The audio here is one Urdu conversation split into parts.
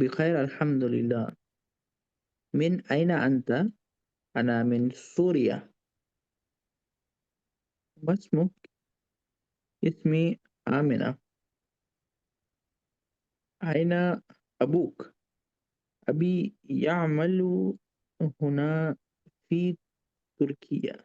بخير الحمد لله. من أين أنت؟ أنا من سوريا. ما اسمك؟ اسمي آمنة. أين أبوك؟ أبي يعمل هنا في تركيا.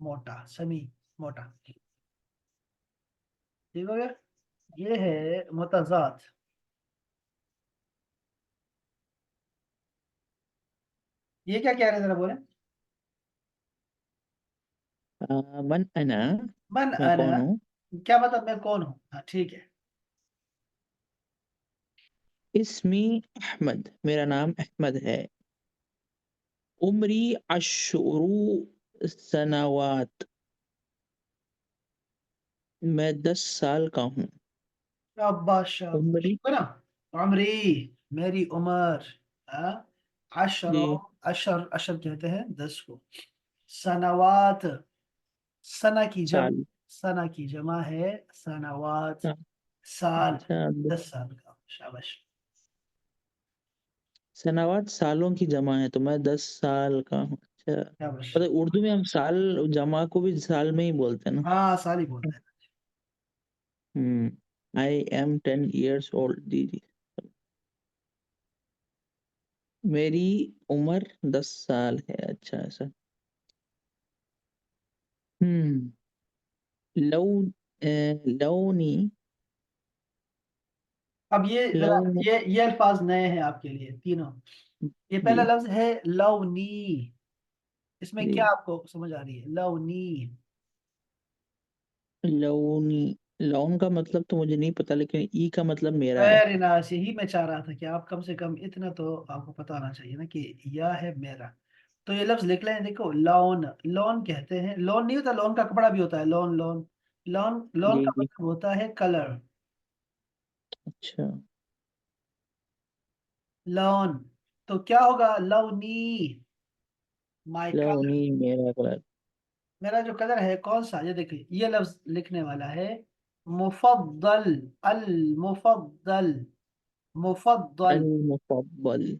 موٹا، سمی، موٹا، ٹھیک ہو گیا. یہ ہے متضاد. یہ کیا کہہ رہے ہیں ذرا بولیں. من انا، من میں انا، کون ہوں. کیا مطلب میں کون ہوں. ہاں ٹھیک ہے. اسمی احمد، میرا نام احمد ہے. عمری 10 سنوات، میں 10 سال کا ہوں. شاباش شاباش، عمری، نا. عمری، میری عمر. ہاں. عشر، جی عشر، عشر کہتے ہیں 10 کو. سنوات، سنا کی جمع، سال. سنا کی جمع ہے سنوات. ہاں، سال، اچھا 10 سال کا. شاباش. سنوات سالوں کی جمع ہے، تو میں 10 سال کا ہوں. اچھا، شاباش. مطلب اردو میں ہم سال جمع کو بھی سال میں ہی بولتے ہیں نا. ہاں سال ہی بولتے ہیں. I am 10 years old. جی جی. میری عمر 10 سال ہے. اچھا ایسا. ہم لون، لونی، اب یہ ذرا، لون. یہ الفاظ نئے ہیں آپ کے لیے تینوں. یہ جی پہلا لفظ ہے لونی. اس میں جی. کیا آپ کو سمجھ آ رہی ہے لونی. لونی، لون کا مطلب تو مجھے نہیں پتا، لیکن ای کا مطلب میرا ہے. Very nice. یہی میں چاہ رہا تھا کہ آپ کم سے کم اتنا تو آپ کو پتا ہونا چاہیے نا کہ یا ہے میرا. تو یہ لفظ لکھ لیں. دیکھو لون، لون کہتے ہیں. لون نہیں ہوتا، لون کا کپڑا بھی ہوتا ہے. لون، لون، لون، لون جی کا جی. مطلب ہوتا ہے کلر. اچھا. لون. تو کیا ہوگا لونی، مائی کلر. لونی، میرا کلر. میرا جو کلر ہے کون سا. یہ دیکھیں یہ لفظ لکھنے والا ہے مفضل. المفضل، مفضل. المفضل،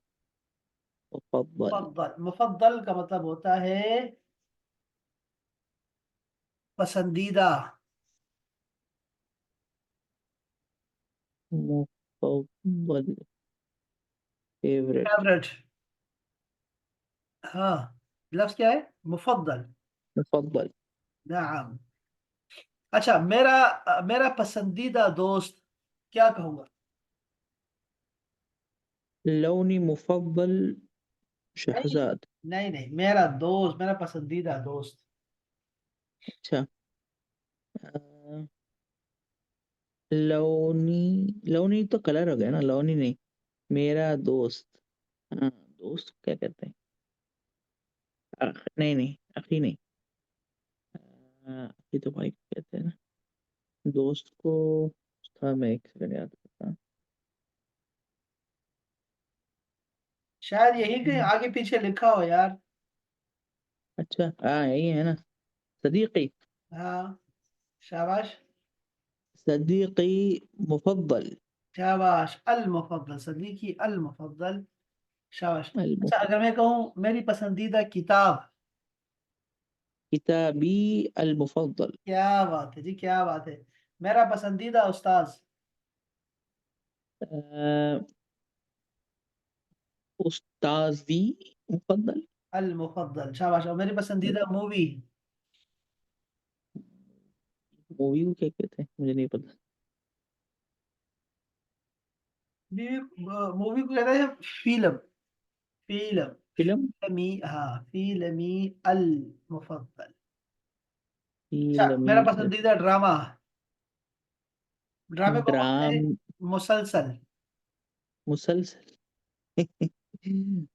مفضل. مفضل، مفضل کا مطلب ہوتا ہے پسندیدہ. مفضل، فیوریٹ. فیوریٹ. ہاں. لفظ کیا ہے مفضل. مفضل. نعم. اچھا، میرا، میرا پسندیدہ دوست کیا کہوں گا. لونی مفضل نہیں شہزاد. نہیں نہیں، میرا دوست، میرا پسندیدہ دوست. اچھا. آ، لونی، لونی تو کلر ہو گیا نا، لونی نہیں. میرا دوست، ہاں دوست کیا کہتے ہیں. نہیں نہیں، اخی نہیں. اخی تو بھائی کو کہتے ہیں نا. دوست کو تھا، میں ایک سیکنڈ یاد کرتا شاید یہی کہیں ہوں. آگے پیچھے لکھا ہو یار. اچھا ہاں یہی ہے نا. صدیقی، ہاں. شاباش. صدیقی مفضل. شاباش، المفضل، صدیقی المفضل. شاباش. اچھا، المفضل. اگر میں کہوں میری پسندیدہ کتاب. کتابی المفضل. کیا بات ہے جی، کیا بات ہے. میرا پسندیدہ استاذ. آ، استاذی مفضل. المفضل. شاباش. اور میری پسندیدہ مووی. مووی کو کیا کہتے ہیں مجھے نہیں پتا. مووی کو کہتے ہیں فلم. Film, film. فلمی. ہاں فلمی المفضل. اچھا، فلمی. میرا پسندیدہ ڈرامہ. ڈرامے کو بولتے ہیں ڈرام، مسلسل. مسلسل.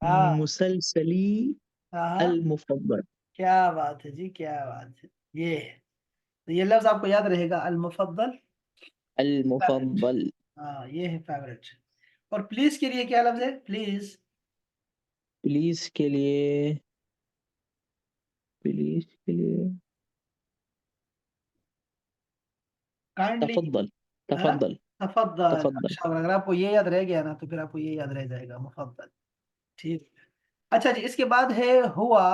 ہاں مسلسلی ہاں ہاں. المفضل. کیا بات ہے جی، کیا بات ہے. یہ ہے. تو یہ لفظ آپ کو یاد رہے گا المفضل. فیورٹ. المفضل. ہاں یہ ہے فیورٹ. اور پلیز کے لیے کیا لفظ ہے پلیز. پولیس کے لیے، پولیس کے لیے کائنڈلی. تفضل. ہاں. تفضل. تفضل. تفضل. اچھا، اگر آپ کو یہ یاد رہ گیا نا تو پھر آپ کو یہ یاد رہ جائے گا مفضل. ٹھیک. اچھا جی، اس کے بعد ہے ہوا.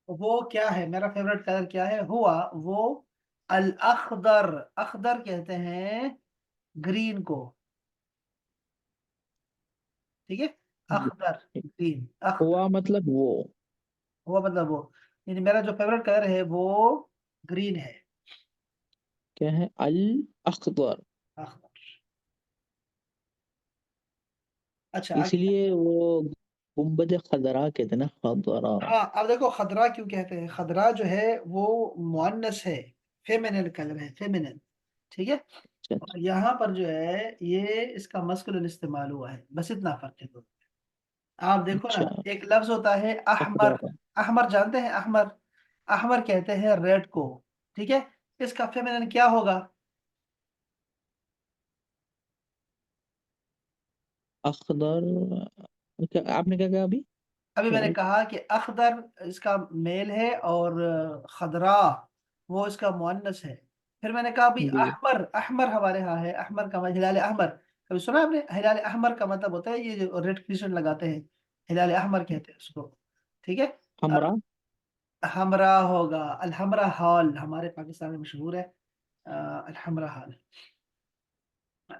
وہ کیا ہے، میرا فیورٹ کلر کیا ہے. ہوا وہ الاخضر. اخضر کہتے ہیں گرین کو. ٹھیک ہے. اخضر، گرین، اخضر. ہوا مطلب وہ. ہوا مطلب وہ. یعنی میرا جو فیوریٹ کلر ہے وہ گرین ہے. کیا ہے؟ الاخضر. اخضر. اچھا اس آگے. لیے وہ گنبد خضرا کہتے ہیں نا، خضرا. ہاں اب دیکھو خضرا کیوں کہتے ہیں. خضرا جو ہے وہ مؤنث ہے، فیمینل کلر ہے، فیمینل. ٹھیک ہے. اچھا اور اچھا یہاں پر جو ہے یہ اس کا مسکولن استعمال ہوا ہے، بس اتنا فرق ہے. آپ دیکھو نا، اچھا. ایک لفظ ہوتا ہے احمر. اخضر. احمر جانتے ہیں؟ احمر، احمر کہتے ہیں ریڈ کو. ٹھیک ہے. اس کا فیمینن کیا ہوگا؟ اخضر. آپ نے کیا کہا ابھی؟ ابھی میں نے سوال. کہا کہ اخضر اس کا میل ہے اور خضرا وہ اس کا مؤنث ہے. پھر میں نے کہا بھی جی. احمر. احمر ہمارے ہاں ہے، احمر کا مطلب ہلال احمر. کبھی سنا آپ نے؟ ہلال احمر کا مطلب ہوتا ہے یہ جو ریڈ کرسچن لگاتے ہیں، ہلال احمر کہتے ہیں اس کو. ٹھیک ہے. ہمرا. ہمرا ہوگا الحمرا ہال، ہمارے پاکستان میں مشہور ہے الحمرا ہال.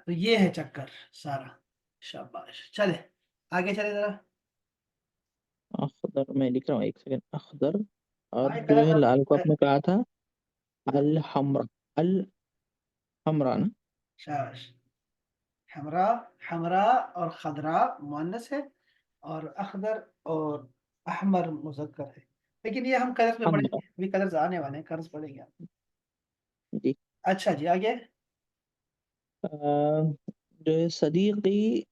تو یہ ہے چکر سارا. شاباش. چلے آگے چلے ذرا. اخضر میں لکھ رہا ہوں، ایک سیکنڈ. اخضر. اور آگے جو کلر ہے لال کو آپ کا. نے کہا تھا الحمرا. الحمرا نا. شاباش. حمرا، حمرا اور خضرا مؤنث ہے، اور اخضر اور احمر مذکر ہے. لیکن یہ ہم قرض میں پڑھیں حمرا. گے، ابھی قرض آنے والے ہیں، قرض پڑھیں گے. جی. اچھا جی آگے. جو ہے صدیقی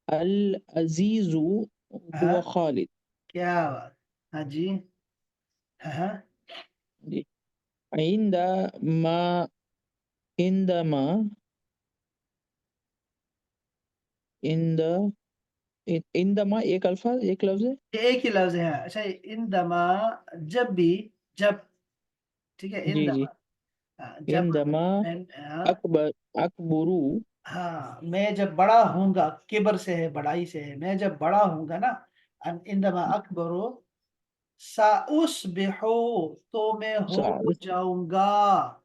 العزیز ہاں هو خالد. کیا بات. ہاں جی. ہاں جی. عندما عندما عند عندما ایک الفاظ ایک لفظ ہے. یہ ایک ہی لفظ ہے. اچھا اندما جب بھی، جب. ٹھیک ہے جی جی. اندما. جب عندما ہاں. اکبر اکبرو. ہاں میں جب بڑا ہوں گا، کبر سے ہے، بڑائی سے ہے. میں جب بڑا ہوں گا نا، عندما اکبرو ساصبحو تو میں ہو سا جاؤں گا.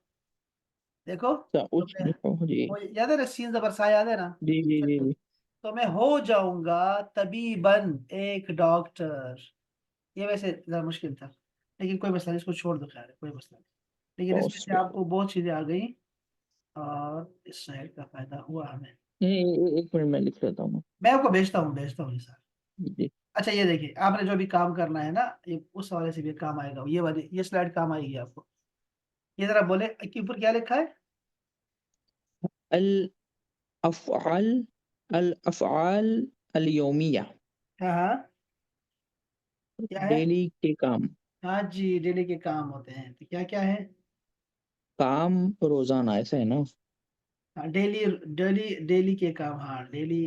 دیکھو تو میں جی یاد ہے نا، سین زبر سا یاد ہے نا. جی جی جی جی. تو میں ہو جاؤں گا طبیبن، ایک ڈاکٹر. یہ ویسے ذرا مشکل تھا، لیکن کوئی مسئلہ نہیں، اس کو چھوڑ دو، خیر ہے، کوئی مسئلہ نہیں. لیکن اس میں سے آپ کو بہت چیزیں آ گئی اور اس شہر کا فائدہ ہوا ہمیں. ایک منٹ میں لکھ لیتا ہوں. میں آپ کو بھیجتا ہوں یہ سارا. جی. اچھا یہ دیکھیے، آپ نے جو بھی کام کرنا ہے نا، یہ اس حوالے سے بھی کام آئے گا. یہ والی یہ سلائڈ کام آئے گی آپ کو. یہ ذرا بولے کے اوپر کیا لکھا ہے؟ الافعال الافعال اليومیہ. ہاں ہاں کیا ہے؟ ڈیلی کے کام. ہاں جی ڈیلی کے کام ہوتے ہیں. تو کیا کیا ہے؟ کام روزانہ ایسا ہے نا. ہاں ڈیلی، ڈیلی کے کام. ہاں ڈیلی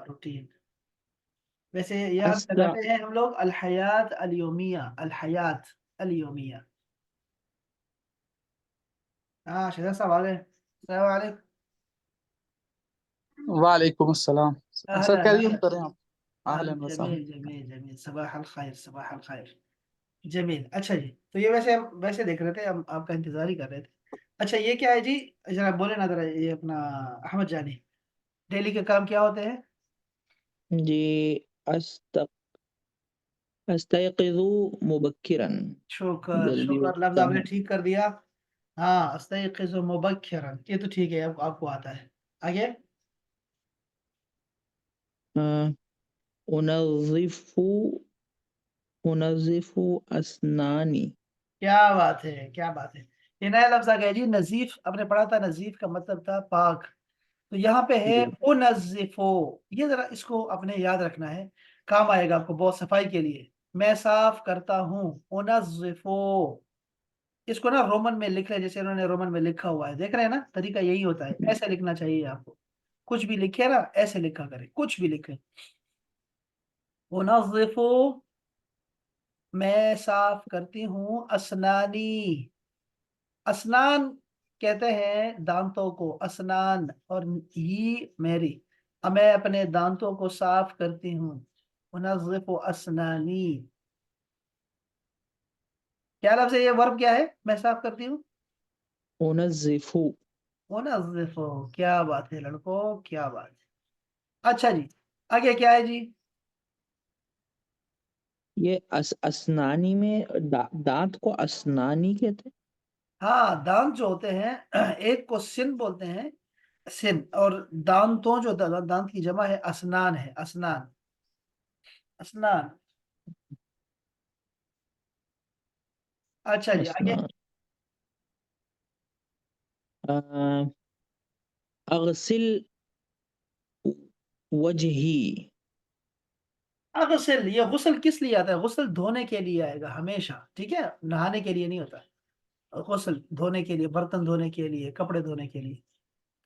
روٹین. ویسے یہ ہم استا لگاتے ہیں ہم لوگ الحیات الیومیہ، الحیات الیومیہ. ہاں شہزاد صاحب آ گئے. السلام علیکم. وعلیکم السلام. سر اہلا کیریئر اہلا. کریں آپ. اہلا اہلاً وسہلاً. جمیل جمیل جمیل. صباح الخیر صباح الخیر. جمیل. اچھا جی تو یہ ویسے ہم ویسے دیکھ رہے تھے، ہم آپ کا انتظار ہی کر رہے تھے. اچھا یہ کیا ہے جی؟ ذرا بولے نا ذرا، یہ اپنا احمد جانی، ڈیلی کے کام کیا ہوتے ہیں؟ جی. استيقظ مبكرا. شکر جلدی شکر، لفظ اٹھتا آپ نے ہوں. ٹھیک کر دیا. ہاں استيقظ مبکرا، یہ تو ٹھیک ہے، آپ کو آتا ہے. آگے. انظف انظف اسنانی. کیا بات ہے، کیا بات ہے. یہ نیا لفظ آ گیا جی، نظیف. آپ نے پڑھا تھا نظیف کا مطلب تھا پاک. تو یہاں پہ ہے جی. انظفو. یہ ذرا اس کو اپنے یاد رکھنا ہے، کام آئے گا آپ کو بہت صفائی کے لیے. میں صاف کرتا ہوں. انظفو. اس کو نا رومن میں لکھ رہے، جیسے انہوں نے رومن میں لکھا ہوا ہے، دیکھ رہے ہیں نا، طریقہ یہی ہوتا ہے. ایسے لکھنا چاہیے آپ کو. کچھ بھی لکھے نا ایسے لکھا کرے، کچھ بھی لکھے. انظفو میں صاف کرتی ہوں. اسنانی. اسنان کہتے ہیں دانتوں کو، اسنان. اور یہ میری، میں اپنے دانتوں کو صاف کرتی ہوں. انظف اسنانی. کیا لفظ ہے؟ یہ ورب کیا ہے؟ میں صاف کرتی ہوں. انظف. منظف. کیا بات ہے لڑکوں، کیا بات ہے. اچھا جی آگے کیا ہے جی؟ یہ اسنانی میں دانت کو اسنانی کہتے ہیں؟ ہاں دانت جو ہوتے ہیں ایک کو سن بولتے ہیں، سن، اور دانتوں جو دانت کی جمع ہے اسنان ہے، اسنان، اسنان۔ اچھا جی آگے۔ اسنان۔ اغسل وجہی۔ غسل، یہ غسل کس لیے آتا ہے؟ غسل دھونے کے لیے آئے گا ہمیشہ، ٹھیک ہے، نہانے کے لیے نہیں ہوتا، غسل دھونے کے لیے، برتن دھونے کے لیے، کپڑے دھونے کے لیے۔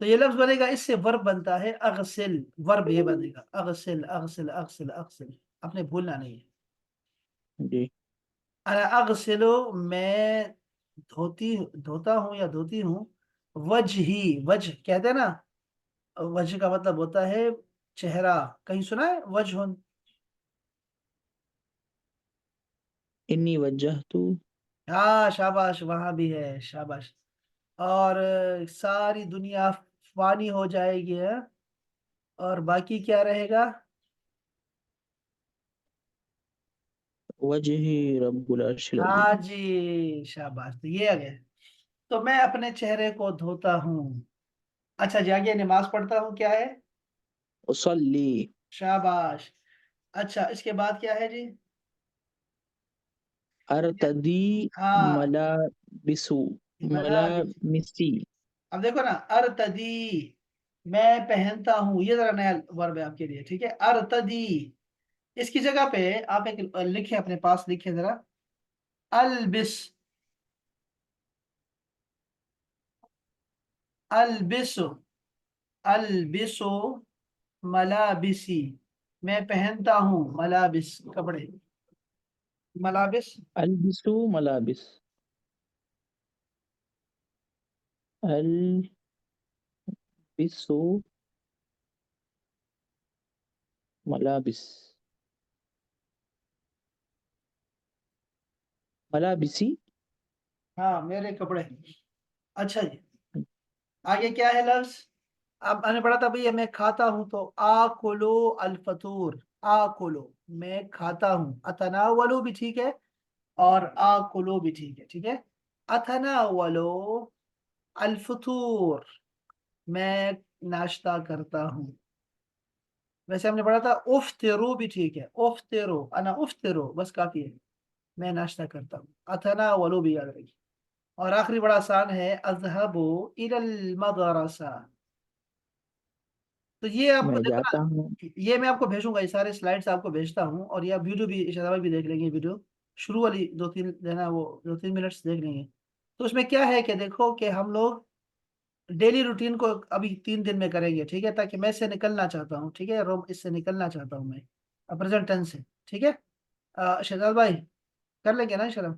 تو یہ لفظ بنے گا، اس سے ورب بنتا ہے اغسل، ورب یہ بنے گا اغسل اغسل اغسل اغسل، اپنے بھولنا نہیں ہے۔ جی انا اغسلو، میں دھوتا ہوں یا دھوتی ہوں، وجہی، وجہ کہتے ہیں نا، وجہ کا مطلب ہوتا ہے چہرہ، کہیں سنا ہے وجہ؟ انی وجہتو۔ ہاں شاباش، وہاں بھی ہے، شاباش۔ اور ساری دنیا فانی ہو جائے گی، ہے؟ اور باقی کیا رہے گا؟ وجہی رب العرش العظیم۔ ہاں جی، شاباش، تو یہ آ گیا، تو میں اپنے چہرے کو دھوتا ہوں۔ اچھا جی آگے، نماز پڑھتا ہوں کیا ہے؟ اصلی۔ شاباش۔ اچھا اس کے بعد کیا ہے جی؟ ارتدی ہاں، ملابسو، ملابس۔ ملامسی۔ اب دیکھو نا، ارتدی، میں پہنتا ہوں، یہ ذرا نیا ورب ہے آپ کے لیے، ٹھیک ہے، ارتدی، اس کی جگہ پہ آپ ایک لکھیں، اپنے پاس لکھیں ذرا، البس، البسو، البسو ملابسی، میں پہنتا ہوں ملابس، کپڑے، ملابس۔ البسو ملابس، البسو ملابس، ملابسی۔ ہاں میرے کپڑے۔ اچھا جی آگے کیا ہے لفظ؟ اب میں نے پڑھا تھا بھئی میں کھاتا ہوں، تو آکلو الفطور، آکلو، میں کھاتا ہوں، اتناولو بھی ٹھیک ہے، اور آکلو بھی ٹھیک ہے، ٹھیک ہے، اتناولو الفطور، میں ناشتہ کرتا ہوں۔ ویسے ہم نے پڑھا تھا افطرو بھی ٹھیک ہے، افطرو، انا افطرو، بس کافی ہے، میں ناشتہ کرتا ہوں، اتناولو بھی یاد رکھیے۔ اور آخری بڑا آسان ہے، اذهب الى المدرسہ، تو یہ آپ کو میں دیکھو جاتا ہوں۔ نا، یہ میں آپ کو بھیجوں گا، یہ سارے سلائڈس آپ کو بھیجتا ہوں، اور یہ ویڈیو بھی اشارہ بھی دیکھ لیں گے، ویڈیو شروع والی دو تین جو ہے نا، وہ 2-3 منٹس دیکھ لیں گے۔ تو اس میں کیا ہے کہ دیکھو کہ ہم لوگ ڈیلی روٹین کو ابھی 3 دن میں کریں گے، ٹھیک ہے، تاکہ میں اس سے نکلنا چاہتا ہوں، ٹھیک ہے، روم اس سے نکلنا چاہتا ہوں میں، پریزنٹ ٹینس سے، ٹھیک ہے۔ شہزاد بھائی کر لیں گے نا انشاءاللہ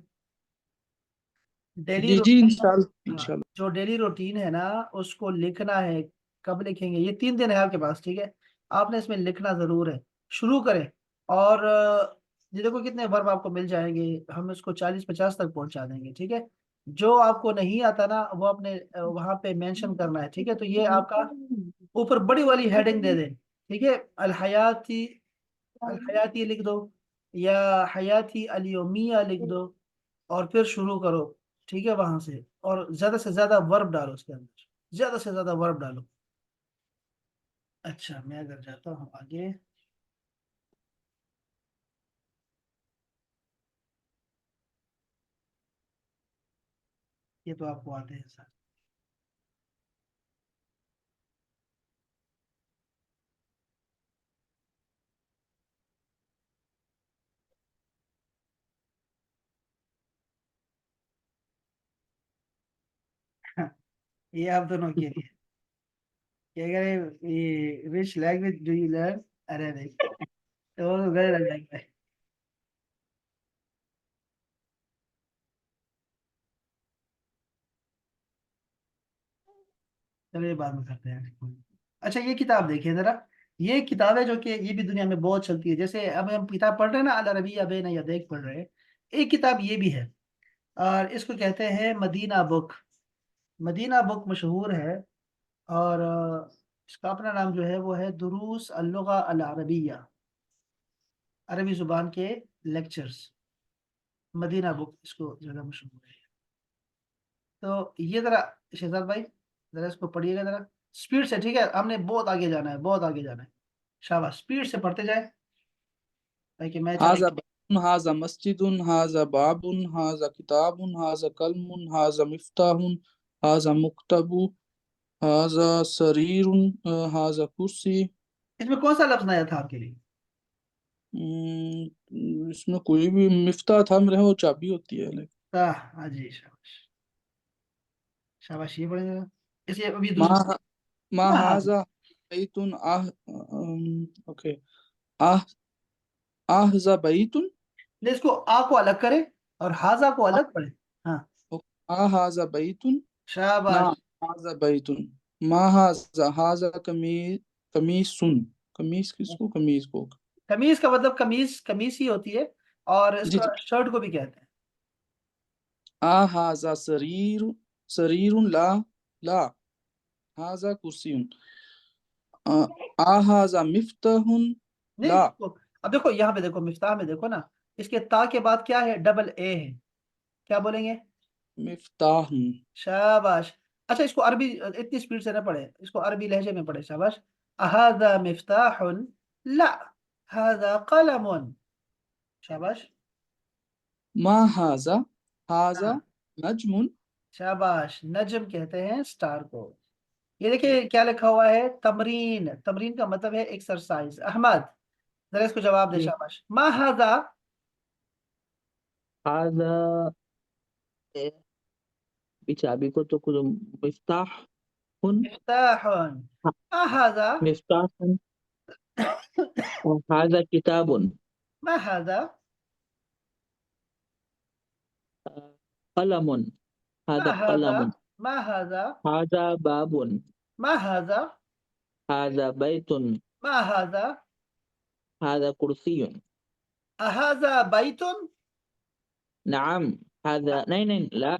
ڈیلی جی جی روٹین؟ انشاءاللہ ہاں، انشاءاللہ جو ڈیلی روٹین ہے نا، اس کو لکھنا ہے، کب لکھیں گے؟ یہ 3 دن ہے آپ کے پاس، ٹھیک ہے، آپ نے اس میں لکھنا ضرور ہے، شروع کریں، اور یہ دیکھو کتنے ورب آپ کو مل جائیں گے، ہم اس کو 40-50 تک پہنچا دیں گے، ٹھیک ہے۔ جو آپ کو نہیں آتا نا، وہ اپنے وہاں پہ مینشن کرنا ہے، ٹھیک ہے، تو یہ آپ کا اوپر بڑی والی ہیڈنگ دے دیں، ٹھیک ہے، الحیاتی، الحیاتی لکھ دو، یا حیاتی الیومیہ لکھ دو، اور پھر شروع کرو، ٹھیک ہے، وہاں سے، اور زیادہ سے زیادہ ورب ڈالو اس کے اندر، زیادہ سے زیادہ ورب ڈالو۔ اچھا میں اگر جاتا ہوں آگے، یہ تو آپ کو آتے ہیں سر، یہ آپ دونوں کے لیے کہ اگر which language do you learn Arabic، تو وہ گلے لگ جائیں گے۔ چلیے بعد میں کرتے ہیں۔ اچھا یہ کتاب دیکھیے ذرا، یہ کتاب ہے جو کہ یہ بھی دنیا میں بہت چلتی ہے، جیسے اب ہم کتاب پڑھ رہے ہیں نا، العربیہ بین یدیک پڑھ رہے ہیں، ایک کتاب یہ بھی ہے، اور اس کو کہتے ہیں مدینہ بک، مدینہ بک مشہور ہے، اور اس کا اپنا نام جو ہے وہ ہے دروس اللغہ العربیہ، عربی زبان کے لیکچرز، مدینہ بک اس کو زیادہ مشہور ہے. تو یہ ذرا شہزاد بھائی ذرا اس کو پڑھیے گا ذرا اسپیڈ سے، ٹھیک ہے؟ ہم نے بہت آگے جانا ہے، بہت آگے جانا ہے. شاباش، اسپیڈ سے پڑھتے جائیں تاکہ میچ آئے. هذا باب، هذا مسجد، هذا باب، هذا كتاب، هذا قلم، هذا مفتاح، هذا مكتب، هذا سرير، هذا کرسی. اس میں کون سا لفظ نیا تھا آپ کے لیے؟ اس میں کوئی بھی مفتاح تھا میرے، وہ چابی ہوتی ہے. ہاں جی، شاباش شاباش، یہ پڑھیں ذرا. اس یہ ابھی ما دوسرا ما ہاں هذا بیت اوکے هذا بیت، نہیں، اس کو آ کو الگ کرے اور ہاضا کو الگ پڑھے. ہاں هذا بیت، شاباش. نعم هذا بیت. ما هذا قمیص، قمیص کس کو، قمیص کو. قمیص کا مطلب قمیص ہی ہوتی ہے، اور اس جی کو جی. شرٹ کو بھی کہتے ہیں. هذا سریر، سریر لا، لا هذا کرسی. هذا مفتاح، نہیں لا اب دیکھو یہاں پہ، دیکھو مفتاح میں دیکھو نا، اس کے تا کے بعد کیا ہے؟ ڈبل اے ہے. کیا بولیں گے؟ مفتاح. شاباش. اچھا، اس کو عربی اتنی سپیڈ سے نہ پڑھے، اس کو عربی لہجے میں پڑھے. شاباش. هذا مفتاح، لا هذا قلم. شاباش. ما هذا، هذا ہاں نجم. شاباش، نجم کہتے ہیں سٹار کو. یہ دیکھیں کیا لکھا ہوا ہے؟ تمرین. تمرین کا مطلب ہے ایکسرسائز. احمد ذرا اس کو جواب دے. جی. شاباش. ما هذا؟ هذا بچابی کو تو کچھ مفتاح، مفتاح. ما هذا؟ مفتاح، هذا کتاب، ما هذا؟ قلم، ما هذا هذا؟ قلم، ما هذا؟ هذا باب، ما هذا؟ هذا بيت، ما هذا؟ هذا كرسي. أهذا بيت؟ نعم هذا، نين لا،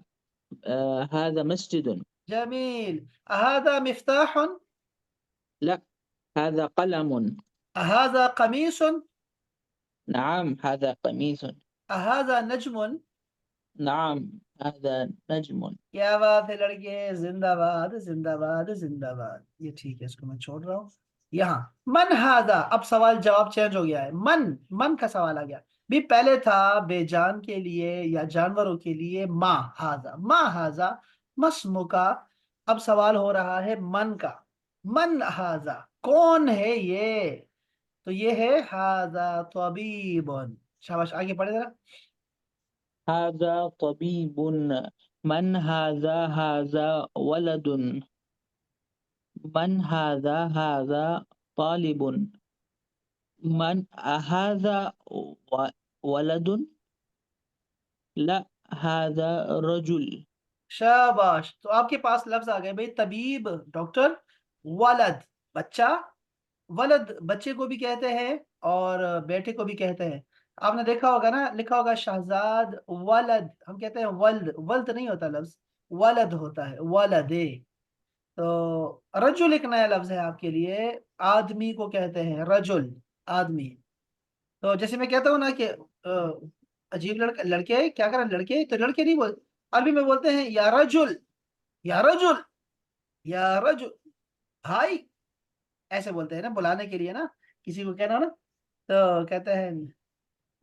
هذا مسجد. جميل. أهذا مفتاح؟ لا، هذا قلم. أهذا قميص؟ نعم هذا قميص. أهذا نجم؟ نعم هذا نجم. کیا بات ہے لڑکے، زندہ باد زندہ باد زندہ باد. یہ ٹھیک ہے، اس کو میں چھوڑ رہا ہوں. یہاں من ہاذا، اب سوال جواب چینج ہو گیا ہے. من کا سوال آ گیا. بھی پہلے تھا بے جان کے لیے یا جانوروں کے لیے ما ہاذا، ما ہاذا مسمو کا. اب سوال ہو رہا ہے من کا. من ہاذا، کون ہے یہ؟ تو یہ ہے ہاذا طبیب. شاباش، آگے پڑھے ذرا. هذا طبيب. من هذا؟ هذا ولد. من هذا؟ هذا طالب. من هذا ولد؟ لا هذا رجل. شاباش. تو آپ کے پاس لفظ آ گئے بھائی، طبیب ڈاکٹر، ولد بچہ. ولد بچے کو بھی کہتے ہیں اور بیٹے کو بھی کہتے ہیں. آپ نے دیکھا ہوگا نا، لکھا ہوگا شہزاد ولد. ہم کہتے ہیں ولد، ولد نہیں ہوتا لفظ، ولد ہوتا ہے، ولد. تو رجل ایک نیا لفظ ہے آپ کے لیے. آدمی کو کہتے ہیں رجل، آدمی. تو جیسے میں کہتا ہوں نا کہ عجیب لڑکے کیا کریں، لڑکے تو لڑکے نہیں بولتے، عربی میں بولتے ہیں یا رجل، یا رجل، یا رجل بھائی. ایسے بولتے ہیں نا بلانے کے لیے نا، کسی کو کہنا نا تو کہتے ہیں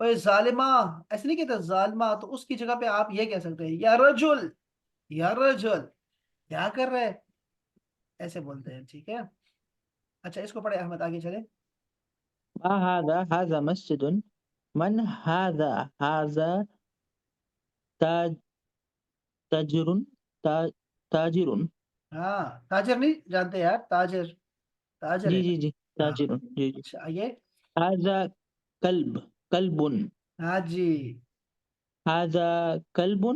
اوے ظالمہ. ایسے نہیں کہتے ظالمہ، تو اس کی جگہ پہ آپ یہ کہہ سکتے ہیں یا رجل، یا رجل کیا کر رہے، ایسے بولتے ہیں. ٹھیک ہے. اچھا، اس کو پڑھے احمد، آگے چلے. ما هذا؟ هذا مسجد. من هذا؟ هذا تاجر، تاجر. ہاں تاجر نہیں جانتے یار، تاجر، تاجر جی ہے نا. جی جی ہاں. تاجر. جی جی. اچھا آگے. هذا كلب، كلب. ہاں جی. هذا كلب.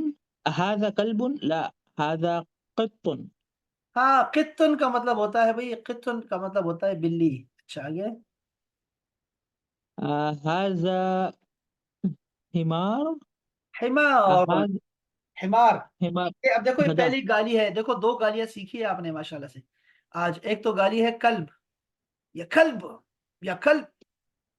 هذا كلب، لا هذا قط. ہاں قطن کا مطلب ہوتا ہے بھائی، قطن کا مطلب ہوتا ہے بلی. اچھا آگے. هذا حمار. حمار. هذا حمار. حمار. اب دیکھو یہ گدھا. پہلی گالی ہے، دیکھو دو گالیاں سیکھی ہے آپ نے ماشاءاللہ سے آج. ایک تو گالی ہے کلب، یا کلب، یا کلب.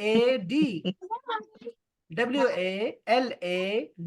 WALAD। WALAD।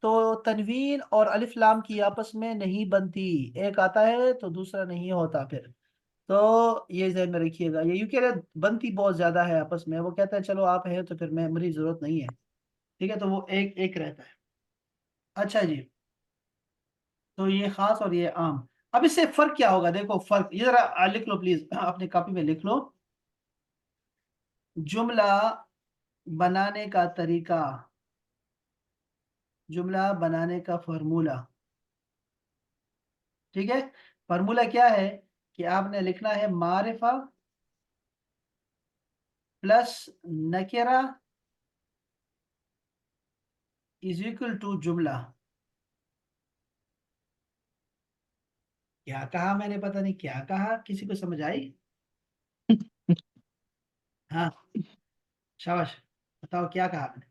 تو تنوین اور الف لام کی آپس میں نہیں بنتی، ایک آتا ہے تو دوسرا نہیں ہوتا پھر، تو یہ ذہن میں رکھیے گا، یہ یوں کہ بنتی بہت زیادہ ہے آپس میں، وہ کہتا ہے چلو آپ ہیں تو پھر میں میری ضرورت نہیں ہے، ٹھیک ہے، تو وہ ایک ایک رہتا ہے۔ اچھا جی، تو یہ خاص اور یہ عام، اب اس سے فرق کیا ہوگا؟ دیکھو فرق یہ ذرا لکھ لو پلیز، اپنی کاپی میں لکھ لو، جملہ بنانے کا طریقہ، جملہ بنانے کا فارمولہ، ٹھیک ہے، فارمولہ کیا ہے کہ آپ نے لکھنا ہے معرفہ پلس نکرہ از اکول ٹو جملہ۔ کیا کہا میں نے؟ پتہ نہیں کیا کہا، کسی کو سمجھ آئی؟ ہاں شاباش، بتاؤ کیا کہا آپ نے؟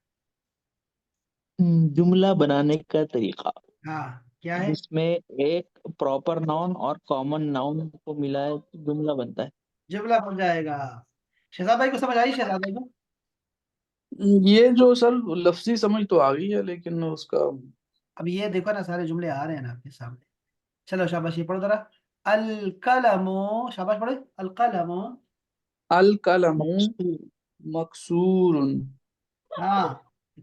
جملہ بنانے کا طریقہ ہاں کیا ہے؟ جس میں ایک پراپر ناؤن اور کامن ناؤن کو ملائے تو جملہ بنتا ہے۔ جملہ بن جائے گا۔ شہزاد بھائی کو سمجھ آئی؟ شہزاد بھائی کو یہ جو سر لفظی سمجھ تو آ گئی ہے لیکن اس کا اب یہ دیکھو نا، سارے جملے آ رہے ہیں نا آپ کے سامنے، چلو شاباش، یہ پڑھو ذرا، القلم، شاباش پڑھو، القلم، القلم مقصود مکسور، ہاں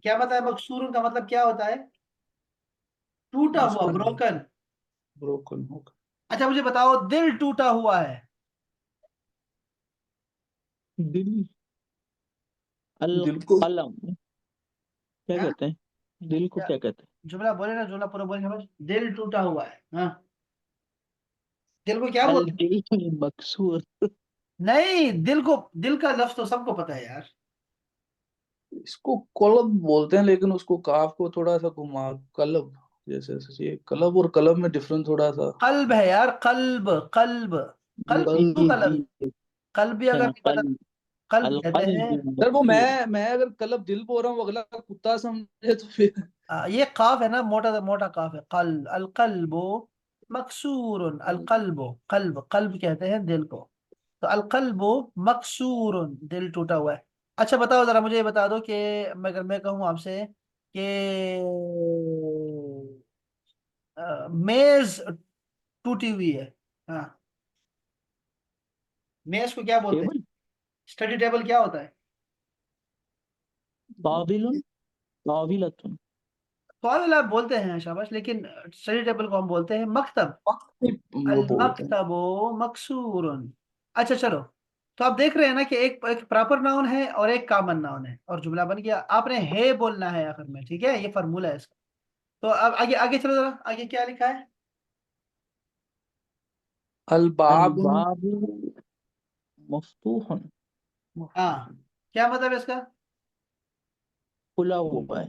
کیا مطلب ہے؟ مکسور کا مطلب کیا ہوتا ہے؟ ٹوٹا اس ہوا، کا بروکن۔ بروکن ہوگا۔ اچھا مجھے بتاؤ، دل ٹوٹا ہوا ہے، دل، دل کو القلم کیا ہاں کہتے ہیں؟ دل کو کیا؟ کیا کہتے جملہ بولے نا، جملہ پورا بولے شاباش، دل ٹوٹا ہوا ہے، ہاں دل کو کیا ہیں؟ بولتے ہیں؟ الدل مکسور۔ نہیں، دل کو، دل کا لفظ تو سب کو پتا ہے یار، اس کو قلب بولتے ہیں لیکن اس کو کاف کو تھوڑا سا گھما، قلب جیسے یہ قلب اور قلب میں ڈفرنس تھوڑا سا۔ قلب ہے یار، قلب، قلب، قلب اردو کا لفظ، قلبی، قلب بھی اگر اچھا نہیں پتا، قلب، قلب کہتے ہیں، القلب سر وہ مکسور۔ میں اگر قلب دل بول رہا ہوں اگلا کتا سمجھے تو پھر یہ قاف ہے نا، موٹا موٹا قاف ہے، قلب، القلب مکسور، القلب، قلب، قلب کہتے ہیں دل کو، تو القلب مکسور، دل ٹوٹا ہوا ہے۔ اچھا بتاؤ ذرا، مجھے یہ بتا دو کہ اگر میں کہوں آپ سے کہ میز ٹوٹی ہوئی ہے، ہاں میز کو کیا بولتے ہیں؟ ٹیبل، اسٹڈی ٹیبل کیا ہوتا ہے؟ طاول، طاولۃ۔ طاولہ آپ بولتے ہیں شاباش، لیکن اسٹڈی ٹیبل کو ہم بولتے ہیں مکتب، وہ بولتے ہیں۔ المکتب مکسور۔ اچھا چلو، تو آپ دیکھ رہے ہیں نا کہ ایک پراپر ناؤن ہے اور ایک کامن ناؤن ہے، اور جملہ بن گیا، آپ نے ہے بولنا ہے آخر میں، ٹھیک ہے، یہ فارمولہ ہے اس کا۔ تو اب آگے آگے چلو ذرا، آگے کیا لکھا ہے؟ الباب الباب مفتوح، ہاں کیا مطلب ہے اس کا؟ کھلا ہوا ہے،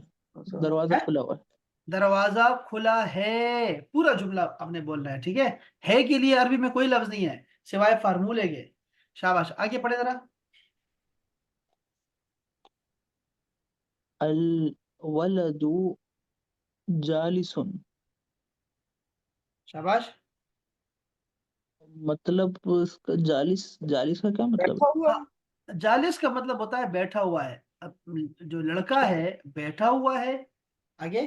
دروازہ ہے؟ کھلا ہوا ہے۔ دروازہ کھلا ہے، پورا جملہ آپ نے بولنا ہے، ٹھیک ہے کے لیے عربی میں کوئی لفظ نہیں ہے سوائے فارمولے کے، شاباش، آگے پڑھے ذرا، الولد جالس، شاباش، مطلب اس کا جالس، جالس کا کیا مطلب بیٹھا ہے؟ ہوا ہاں جالس کا مطلب ہوتا ہے بیٹھا ہوا ہے، اب جو لڑکا ہے بیٹھا ہوا ہے، آگے،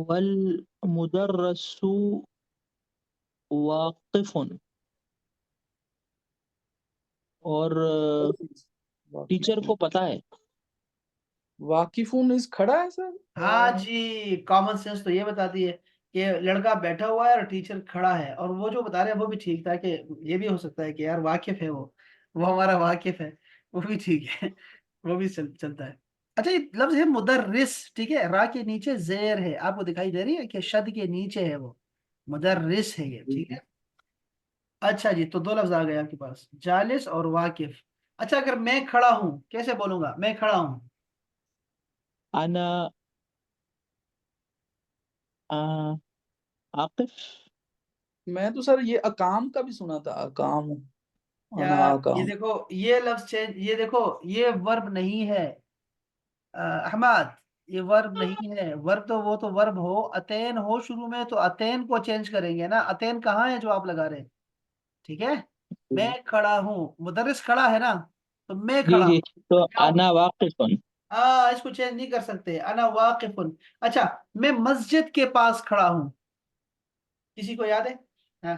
والمدرس واقف، اور ہے۔ ٹیچر کو پتا ہے۔ واقفون اس کھڑا ہے سر ہاں جی، کامن سینس تو یہ بتاتی ہے کہ لڑکا بیٹھا ہوا ہے اور ٹیچر کھڑا ہے، اور وہ جو بتا رہے ہیں وہ بھی ٹھیک تھا، کہ یہ بھی ہو سکتا ہے کہ یار واقف ہے وہ ہمارا واقف ہے، وہ بھی ٹھیک ہے، وہ بھی چلتا ہے۔ اچھا یہ لفظ ہے مدرس، ٹھیک ہے، را کے نیچے زیر ہے، آپ کو دکھائی دے رہی ہے کہ شد کے نیچے ہے وہ، مدرس ہے یہ، ٹھیک ہے۔ اچھا جی، تو دو لفظ آ گئے آپ کے پاس، جالس اور واقف۔ اچھا اگر میں کھڑا ہوں کیسے بولوں گا؟ میں کھڑا ہوں، انا عاقف، میں تو سر یہ اقام کا بھی سنا تھا، اقام، انا یار یہ اقام۔ دیکھو یہ لفظ چینج، یہ دیکھو یہ ورب نہیں ہے، احمد، یہ ورب نہیں ہے، ورب تو وہ تو ورب ہو، اتین ہو شروع میں تو اتین کو چینج کریں گے نا، اتین کہاں ہے جو آپ لگا رہے ہیں، ٹھیک ہے، میں کھڑا ہوں، مدرس کھڑا ہے نا، تو میں جی کھڑا جی، ہوں، تو تو کیا ہوگا؟ انا واقف، اس کو چینج نہیں کر سکتے. انا واقف. اچھا میں مسجد کے پاس کھڑا ہوں. کسی کو یاد ہے؟ ہاں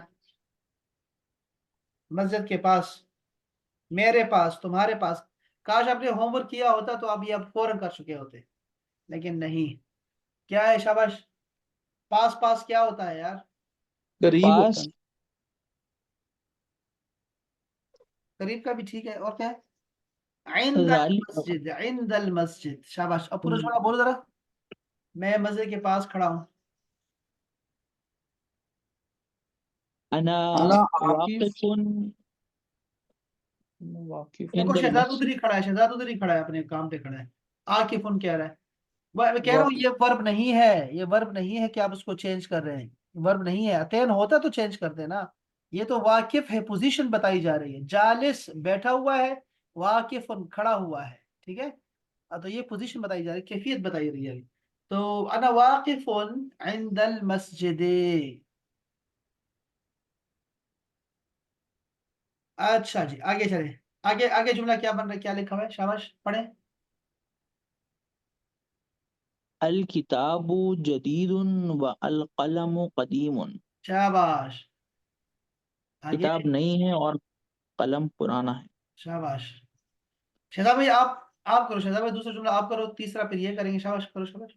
مسجد کے پاس، میرے پاس، تمہارے پاس. کاش آپ نے ہوم ورک کیا ہوتا تو آپ یہ اب فوراً کر چکے ہوتے، لیکن نہیں. کیا ہے شاباش؟ پاس پاس کیا ہوتا ہے یار؟ قریب ہوتا پاس ہے. قریب کا بھی ٹھیک ہے. اور کیا ہے؟ عند غالب المسجد. عند المسجد. شاباش. اب پورا جملہ بولو ذرا. میں مسجد کے پاس کھڑا ہوں. انا انا عاکف واقف واقف دیکھو عند شہزاد ادھر المسجد. ہی کھڑا ہے، شہزاد ادھر ہی کھڑا ہے، اپنے کام پہ کھڑا ہے. عاکف کہہ رہا ہے. میں کہہ رہا ہوں واقف. یہ ورب نہیں ہے، یہ ورب نہیں ہے کہ آپ اس کو چینج کر رہے ہیں. ورب نہیں ہے. اتین ہوتا تو چینج کرتے نا. یہ تو واقف ہے، پوزیشن بتائی جا رہی ہے. جالس بیٹھا ہوا ہے، واقف کھڑا ہوا ہے. ٹھیک ہے. تو یہ پوزیشن بتائی جا رہی ہے، کیفیت بتائی رہی ہے. تو انا واقف عند المسجد. اچھا جی آگے چلیں. آگے آگے جملہ کیا بن رہا ہے، کیا لکھا ہوا ہے؟ شاباش پڑھیں. الکتاب جدید والقلم قدیم. شاباش. آگے. کتاب نئی ہے اور قلم پرانا ہے. شاباش. شہزاد بھائی آپ کرو. شہزاد بھائی دوسرا جملہ آپ کرو، تیسرا پھر یہ کریں گے. شاباش کرو شاباش.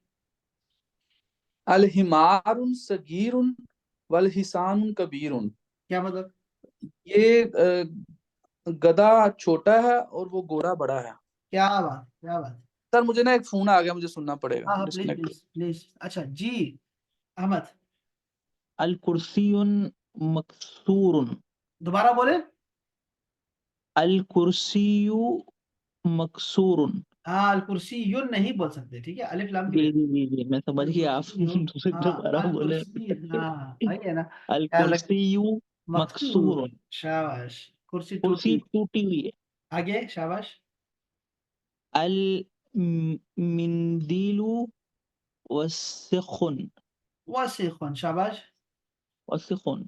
الحمار صغیر والحصان کبیر. کیا مطلب؟ یہ گدھا چھوٹا ہے اور وہ گھوڑا بڑا ہے. کیا بات، کیا بات. سر مجھے نا ایک فون آ گیا، مجھے سننا پڑے گا. ہاں ہاں پلیز ڈسکنیکٹ. Please please. اچھا جی احمد الکرسی مکسور. دوبارہ بولے. الکرسی مکسور. ہاں الکرسی یون نہیں بول سکتے، ٹھیک ہے، الف لام کی جی وجہ جی جی جی میں سے. سمجھ گیا آپ الکرسی یون. دوسری ہاں دوبارہ بولے. الکرسی. ہاں وہی ہے نا. خیال رکھ. الکرسی مقصور. مکسور. شاباش. کرسی کرسی ٹوٹی. ٹوٹی ہوئی ہے. آگے شاباش. المندیل وسخن. واسخن. شاباش. وسخن.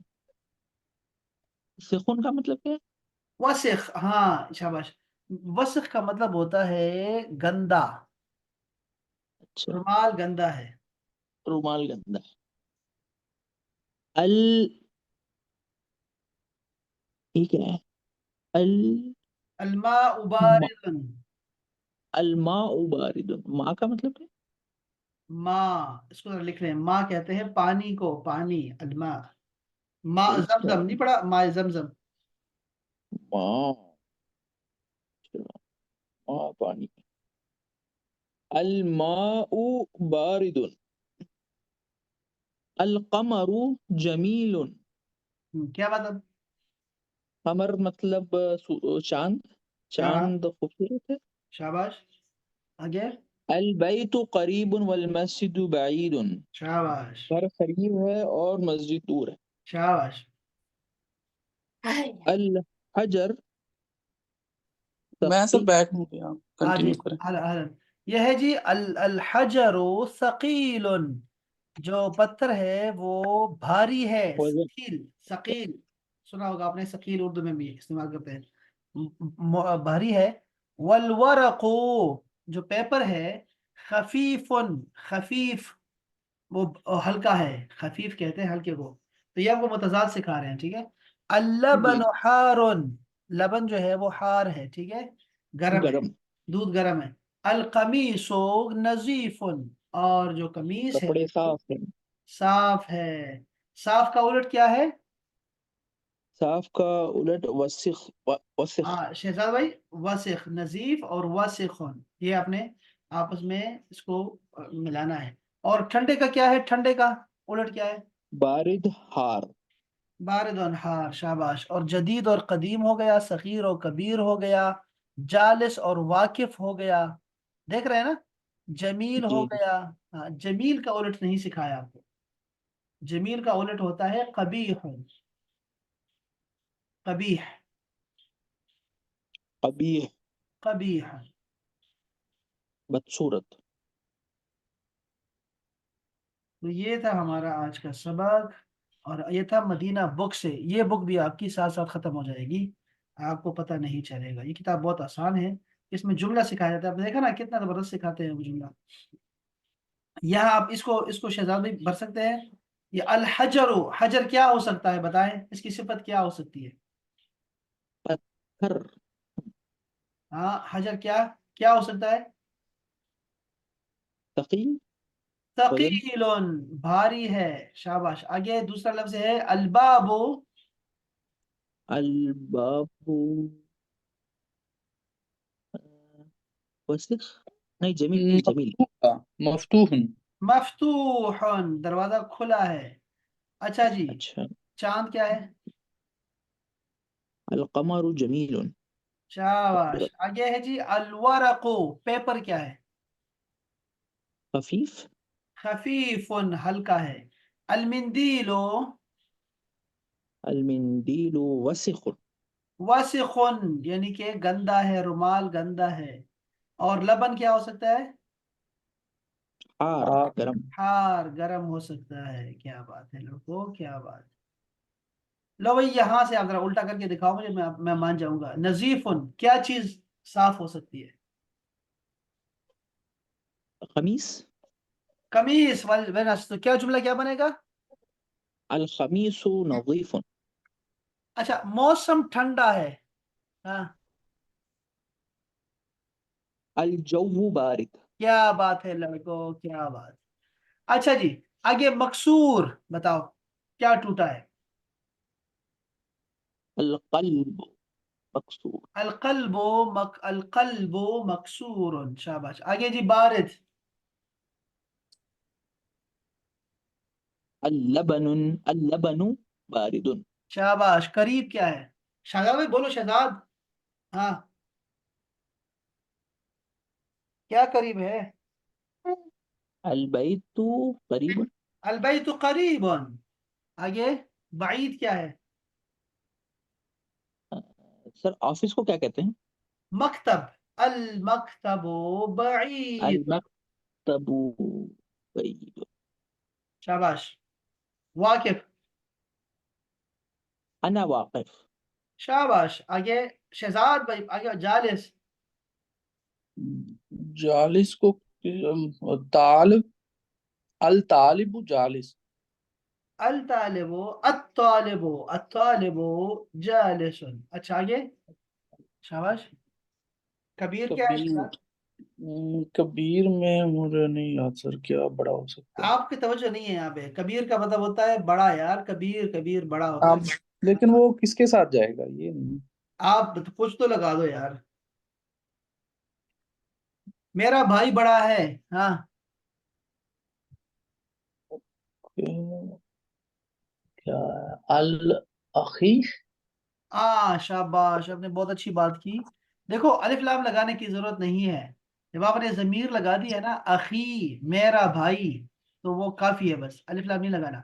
سخن کا مطلب کیا ہے؟ وسخ. ہاں شاباش. وسخ کا مطلب ہوتا ہے گندا. اچھا رومال گندا ہے. رومال گندا. ال ٹھیک ہے. الماء الم- بارد. الماء بارد. ماء کا مطلب کیا ہے؟ ماں اس کو ذرا لکھ رہے ہیں. ماں کہتے ہیں پانی کو. پانی. الماء. ماء فل زمزم اسٹاپ. نہیں پڑا، ماء زمزم. ماء. چلو، ماء پانی. الماء بارد. القمر جمیل. کیا مطلب؟ قمر مطلب چاند. ہاں ہاں چاند خوبصورت ہے. شاباش. آگے. البیت قریب والمسجد بعید. شاباش. گھر قریب ہے اور مسجد دور ہے. شاباش. الحجر میں سر ثقیل. بیک میں گیا، ہاں جی کنٹینیو کریں. یہ ہے جی الحجر ثقیل. جو پتھر ہے وہ بھاری ہے. وزن. ثقیل. ثقیل سنا ہوگا آپ نے، ثقیل اردو میں بھی استعمال کرتے ہیں. بھاری ہے. والورق جو پیپر ہے، خفیف. خفیف وہ ہلکا ہے. خفیف کہتے ہیں ہلکے کو. تو یہ آپ کو متضاد سکھا رہے ہیں. ٹھیک ہے. جی اللبن حار. لبن جو ہے وہ حار ہے. ٹھیک ہے، گرم ہے. گرم. دودھ گرم ہے. القمیص نظیف. اور جو قمیص ہے کپڑے وہ صاف ہیں. صاف ہے. صاف کا الٹ کیا ہے؟ صاف کا الٹ وسخ. وسخ. ہاں شہزاد بھائی وسخ. نظیف اور وسخن یہ آپ نے آپس میں اس کو ملانا ہے. اور ٹھنڈے کا کیا ہے؟ ٹھنڈے کا الٹ کیا ہے؟ بارد ہار. بارد و انہار. شاباش. اور جدید اور قدیم ہو گیا. صغیر اور کبیر ہو گیا. جالس اور واقف ہو گیا. دیکھ رہے ہیں نا. جمیل ہو جی جی. گیا. ہاں جمیل کا الٹ نہیں سکھایا آپ کو. جمیل کا الٹ ہوتا ہے قبیح. قبیح. قبیح. قبیح. بدصورت. تو یہ تھا ہمارا آج کا سبق، اور یہ تھا مدینہ بک سے. یہ بک بھی آپ کی ساتھ ساتھ ختم ہو جائے گی، آپ کو پتہ نہیں چلے گا. یہ کتاب بہت آسان ہے. اس میں جملہ سکھایا جاتا ہے. آپ نے دیکھا نا کتنا زبردست سکھاتے ہیں وہ جملہ. یہاں آپ اس کو شہزاد بھائی بھر سکتے ہیں. یہ الحجر، حجر کیا ہو سکتا ہے بتائیں، اس کی صفت کیا ہو سکتی ہے؟ پتھر. ہاں حجر کیا کیا ہو سکتا ہے؟ ثقیل. وزن. ثقیل، بھاری ہے. شاباش. آگے دوسرا لفظ ہے الباب. الباب. وسخ. نہیں، جمیل جمیل. مفتوح. مفتوح، دروازہ کھلا ہے. اچھا جی، اچھا. چاند کیا ہے؟ القمر جمیل. شاباش. آگے ہے جی الورق، پیپر کیا ہے؟ خفیف. خفیف، ہلکا ہے. المندیل، المندیل وسخ. وسخ یعنی کہ گندا ہے، رومال گندا ہے. اور لبن کیا ہو سکتا ہے؟ حار. گرم. حار، گرم ہو سکتا ہے. کیا بات ہے لوگوں، کیا بات. لو بھائی یہاں سے آپ ذرا الٹا کر کے دکھاؤ مجھے، میں مان جاؤں گا. نظیف، کیا چیز صاف ہو سکتی ہے؟ خمیس. قمیص. تو کیا جملہ کیا بنے گا؟ الخمیس نظیف. اچھا، موسم ٹھنڈا ہے. ہاں، الجو بارد. کیا بات ہے لڑکوں، کیا بات. اچھا جی، آگے مکسور بتاؤ کیا ٹوٹا ہے؟ القلب مکسور. القلب مکسور. شاباش. آگے جی بارد. اللبن بارد. شاباش. قریب کیا ہے؟ شہزاد بھائی بولو شہزاد. ہاں، کیا قریب ہے؟ البیت قریب. البیت قریب. آگے بعید کیا ہے؟ سر آفس کو کیا کہتے ہیں؟ مکتب. المکتب بعید. المکتب بعید. شاباش. واقف. انا واقف. شاباش. آگے شہزاد بھائی، آگے جالس. جالس کو طالب. الطالب جالس. الطالب، الطالب جالس. اچھا آگے. شاباش. کبیر کیا ہے کبیر. شہزاد؟ کبیر میں مجھے نہیں یاد سر، کیا بڑا ہو سکتا ہے؟ آپ کی توجہ نہیں ہے یہاں پہ. کبیر کا مطلب ہوتا ہے بڑا یار، کبیر کبیر بڑا ہوتا آپ، ہے. لیکن وہ کس کے ساتھ جائے گا یہ نہیں. آپ کچھ تو لگا دو یار. میرا بھائی بڑا ہے. ہاں، کیا الاخی. شاباش. آپ نے بہت اچھی بات کی. دیکھو الف لام لگانے کی ضرورت نہیں ہے. جب آپ نے ضمیر لگا دی ہے نا، اخی میرا بھائی، تو وہ کافی ہے. بس الف لام نہیں لگانا.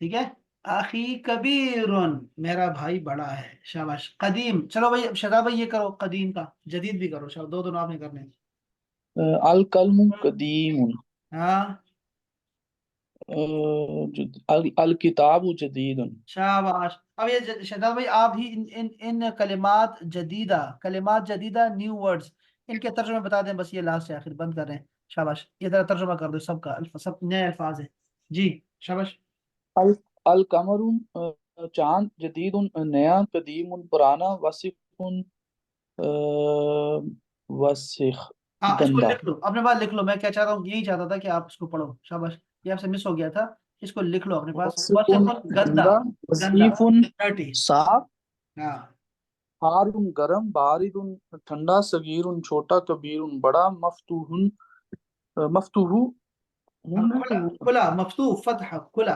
ٹھیک ہے. اخی کبیر، میرا بھائی بڑا ہے. شاباش. قدیم. چلو بھائی شہزاد بھائی یہ کرو قدیم کا. جدید بھی کرو. دو دونوں آپ نے کرنے. القلم قدیم. ہاں، الکتاب جدید. شاباش. اب یہ شہزاد بھائی آپ ہی ان کلمات جدیدہ نیو ورڈز، ان کے ترجمے بتا دیں. بس یہ لاسٹ ہے، آخر بند کر رہے ہیں. شاباش. یہ ذرا ترجمہ کر دو سب کا. سب نئے الفاظ ہیں جی. شاباش. القمر چاند. جدید نیا. قدیم پرانا. وسیق وسخ ہاں، اس کو گندا. لکھ لو اپنے پاس. لکھ لو. میں کیا چاہتا ہوں، یہی چاہتا تھا کہ آپ اس کو پڑھو. شاباش. یہ آپ سے مس ہو گیا تھا. اس کو لکھ لو اپنے پاس. وسیق وسخ گندا. گندا. گندا، وسیف ڈرٹی. صاف. ہاں. حار گرم. بارد ٹھنڈا. صغیر چھوٹا. کبیر بڑا. مفتوح کھلا کھلا. مفتوح فتح کھلا.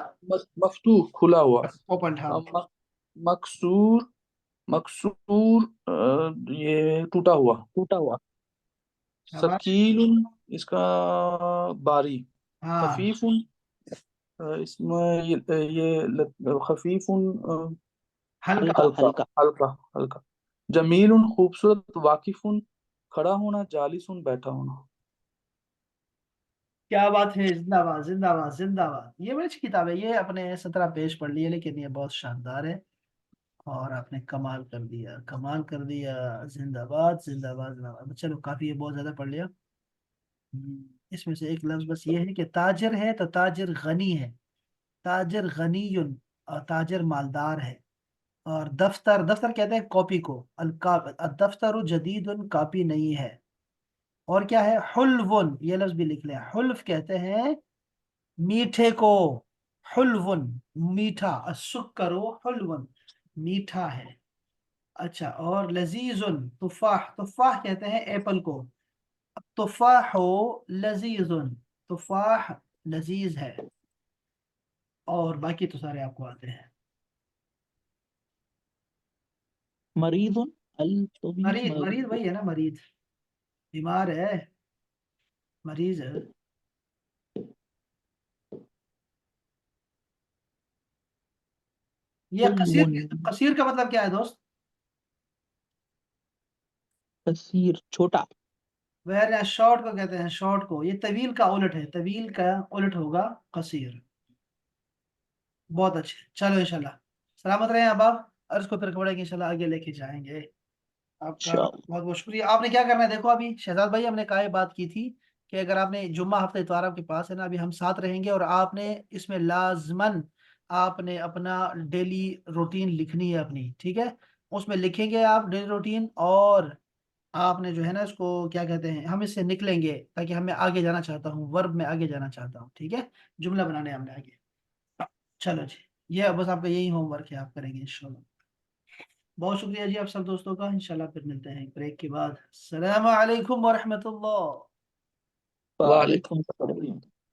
مفتوح کھلا ہوا. اوپن. ہاں. مکسور. مکسور یہ ٹوٹا ہوا. ٹوٹا ہوا. شاباش. ثقیل اس کا باری. ہاں، خفیف اس میں یہ خفیف ہلکا. ہلکا ہلکا. ہلکا. ہلکا ہلکا. جمیل خوبصورت. واقف کھڑا ہونا. جالس بیٹھا ہونا. کیا بات ہے. زندہ باد زندہ باد زندہ باد. یہ بڑی اچھی کتاب ہے. یہ اپنے 17 پیج پڑھ لیے، لیکن یہ بہت شاندار ہے. اور آپ نے کمال کر دیا، کمال کر دیا، زندہ باد زندہ باد زندہ باد۔ چلو کافی ہے، بہت زیادہ پڑھ لیا۔ اس میں سے ایک لفظ بس یہ ہے کہ تاجر ہے تو تاجر غنی ہے، تاجر غنی، اور تاجر مالدار ہے۔ اور دفتر، دفتر کہتے ہیں کاپی کو، الدفتر جدید کاپی نہیں ہے۔ اور کیا ہے؟ حلون، یہ لفظ بھی لکھ لیں، حلف کہتے ہیں میٹھے کو، حلون میٹھا، السکر حلون میٹھا ہے۔ اچھا، اور لذیذ، تفاح، تفاح کہتے ہیں ایپل کو، تفاح لذیذ، تفاح لذیذ ہے۔ اور باقی تو سارے آپ کو آتے ہیں۔ مریض، الطبیب مریض، مریض مریض، وہی ہے نا، مریض بیمار ہے، مریض ہے۔ یہ قصیر، حلون، قصیر کا مطلب کیا ہے دوست؟ کثیر، چھوٹا۔ شارٹ کو کہتے ہیں، شارٹ کو، یہ طویل کا الٹ ہے، طویل کا الٹ ہوگا قصیر۔ بہت اچھے، چلو انشاءاللہ سلامت رہیں اب آپ، عرض کو پھر پڑھیں گے انشاءاللہ، آگے لے کے جائیں گے۔ آپ کا انشاءاللہ، بہت بہت شکریہ۔ آپ نے کیا کرنا ہے دیکھو، ابھی شہزاد بھائی ہم نے کہا یہ بات کی تھی کہ اگر آپ نے جمعہ ہفتہ اتوار آپ کے پاس ہے نا، ابھی ہم ساتھ رہیں گے، اور آپ نے اس میں لازماً آپ نے اپنا ڈیلی روٹین لکھنی ہے اپنی، ٹھیک ہے؟ اس میں لکھیں گے آپ ڈیلی روٹین، اور آپ نے جو ہے نا اس کو کیا کہتے ہیں، ہم اس سے نکلیں گے تاکہ ہمیں آگے جانا چاہتا ہوں، ورب میں آگے جانا چاہتا ہوں، ٹھیک ہے؟ جملہ بنانے ہم نے آگے۔ چلو جی، یہ بس آپ کا یہی ہوم ورک ہے، آپ کریں گے انشاءاللہ۔ بہت شکریہ جی آپ سب دوستوں کا، انشاءاللہ پھر ملتے ہیں بریک کے بعد۔ السلام علیکم ورحمۃ اللہ۔ وعلیکم وعلیکم السلام۔